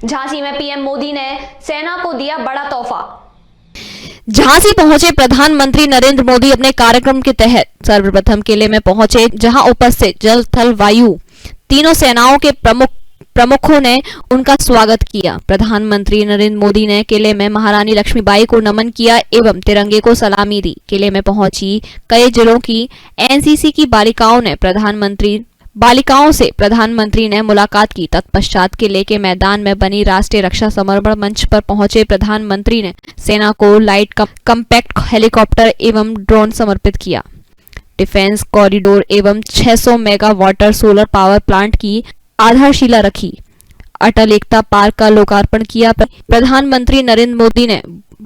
झांसी में पीएम मोदी ने सेना को दिया बड़ा तोहफा। झांसी पहुंचे प्रधानमंत्री नरेंद्र मोदी अपने कार्यक्रम के तहत सर्वप्रथम किले में पहुंचे, जहां उपस्थित जल थल वायु तीनों सेनाओं के प्रमुखों ने उनका स्वागत किया। प्रधानमंत्री नरेंद्र मोदी ने किले में महारानी लक्ष्मीबाई को नमन किया एवं तिरंगे को सलामी दी। किले में पहुंची कई जिलों की एनसीसी की बालिकाओं से प्रधानमंत्री ने मुलाकात की। तत्पश्चात किले के मैदान में बनी राष्ट्रीय रक्षा समर्पण मंच पर पहुंचे प्रधानमंत्री ने सेना को लाइट कॉम्पैक्ट हेलीकॉप्टर एवं ड्रोन समर्पित किया। डिफेंस कॉरिडोर एवं 600 मेगावाट सोलर पावर प्लांट की आधारशिला रखी। अटल एकता पार्क का लोकार्पण किया। प्रधानमंत्री नरेंद्र मोदी ने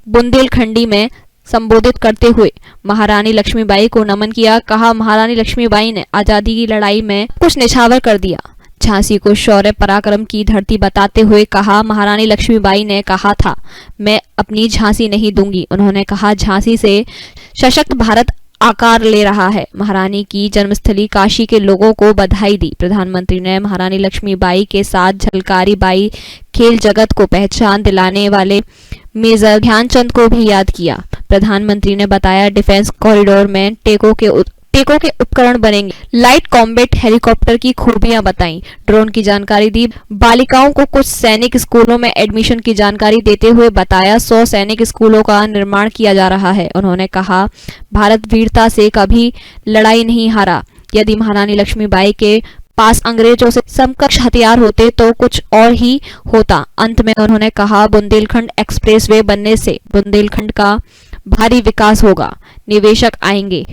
बुंदेलखंडी में संबोधित करते हुए महारानी लक्ष्मीबाई को नमन किया। कहा, महारानी लक्ष्मीबाई ने आजादी की लड़ाई में कुछ निछावर कर दिया। झांसी को शौर्य पराक्रम की धरती बताते हुए कहा, महारानी लक्ष्मीबाई ने कहा था, मैं अपनी झांसी नहीं दूंगी। उन्होंने कहा, झांसी से सशक्त भारत आकार ले रहा है। महारानी की जन्मस्थली काशी के लोगों को बधाई दी। प्रधानमंत्री ने महारानी लक्ष्मीबाई के साथ झलकारी बाई खेल जगत को पहचान दिलाने वाले मेजर ध्यानचंद को भी याद किया। प्रधानमंत्री ने बताया, डिफेंस कॉरिडोर में टेकों के उपकरण बनेंगे। लाइट कॉम्बैट हेलीकॉप्टर की खूबियां बताई। ड्रोन की जानकारी दी। बालिकाओं को कुछ सैनिक स्कूलों में एडमिशन की जानकारी देते हुए बताया, 100 सैनिक स्कूलों का निर्माण किया जा रहा है। उन्होंने कहा, भारत वीरता से कभी लड़ाई नहीं हारा। यदि महारानी लक्ष्मीबाई के पास अंग्रेजों से समकक्ष हथियार होते तो कुछ और ही होता। अंत में उन्होंने कहा, बुंदेलखंड एक्सप्रेसवे बनने से बुंदेलखंड का भारी विकास होगा, निवेशक आएंगे।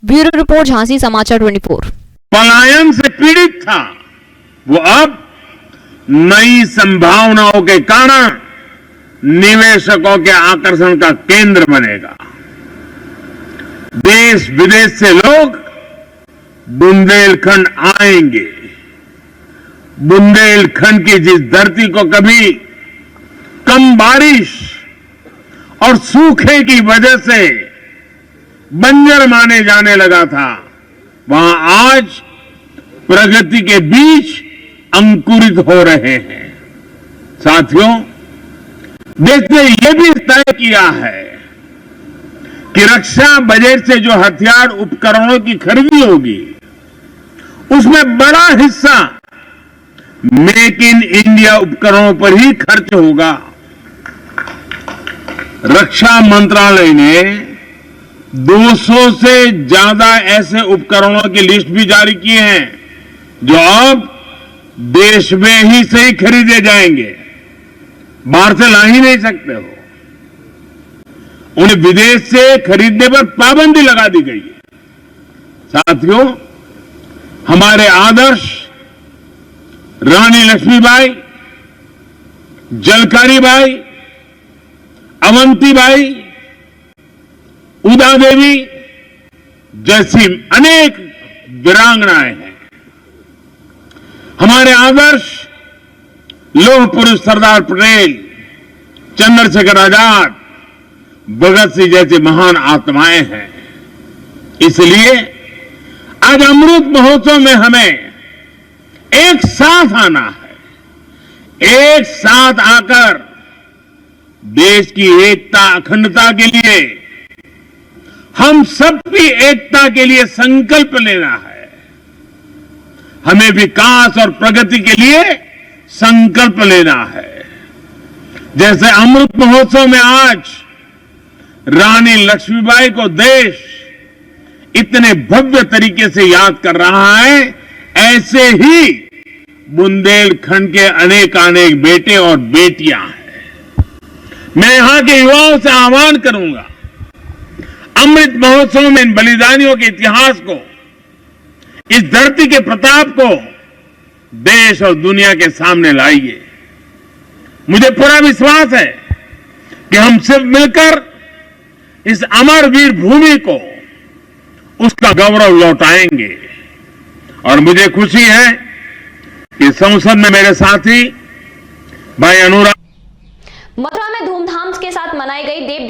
ब्यूरो रिपोर्ट, झांसी समाचार 24। पलायन से पीड़ित था, वो अब नई संभावनाओं के कारण निवेशकों के आकर्षण का केंद्र बनेगा। देश विदेश से लोग बुंदेलखंड आएंगे। बुंदेलखंड की जिस धरती को कभी कम बारिश और सूखे की वजह से बंजर माने जाने लगा था, वहां आज प्रगति के बीज अंकुरित हो रहे हैं। साथियों, देश ने यह भी तय किया है कि रक्षा बजट से जो हथियार उपकरणों की खरीदी होगी, उसमें बड़ा हिस्सा मेक इन इंडिया उपकरणों पर ही खर्च होगा। रक्षा मंत्रालय ने 200 से ज्यादा ऐसे उपकरणों की लिस्ट भी जारी की है, जो अब देश में ही से ही खरीदे जाएंगे, बाहर से ला ही नहीं सकते हो। उन्हें विदेश से खरीदने पर पाबंदी लगा दी गई है। साथियों, हमारे आदर्श रानी लक्ष्मीबाई, झलकारी बाई, अवंतीबाई, उदा देवी जैसी अनेक वीरांगनाएं हैं। हमारे आदर्श लौह पुरुष सरदार पटेल, चंद्रशेखर आजाद, भगत सिंह जैसी महान आत्माएं हैं। इसलिए आज अमृत महोत्सव में हमें एक साथ आना है। एक साथ आकर देश की एकता अखंडता के लिए, हम सबकी एकता के लिए संकल्प लेना है। हमें विकास और प्रगति के लिए संकल्प लेना है। जैसे अमृत महोत्सव में आज रानी लक्ष्मीबाई को देश इतने भव्य तरीके से याद कर रहा है, ऐसे ही बुंदेलखंड के अनेक बेटे और बेटियां हैं। मैं यहां के युवाओं से आह्वान करूंगा, अमृत महोत्सव में इन बलिदानियों के इतिहास को, इस धरती के प्रताप को देश और दुनिया के सामने लाइए। मुझे पूरा विश्वास है कि हम सिर्फ मिलकर इस अमर वीर भूमि को उसका गौरव लौटाएंगे। और मुझे खुशी है कि संसद में मेरे साथी भाई अनुराग। मथुरा में धूमधाम के साथ मनाई गई देव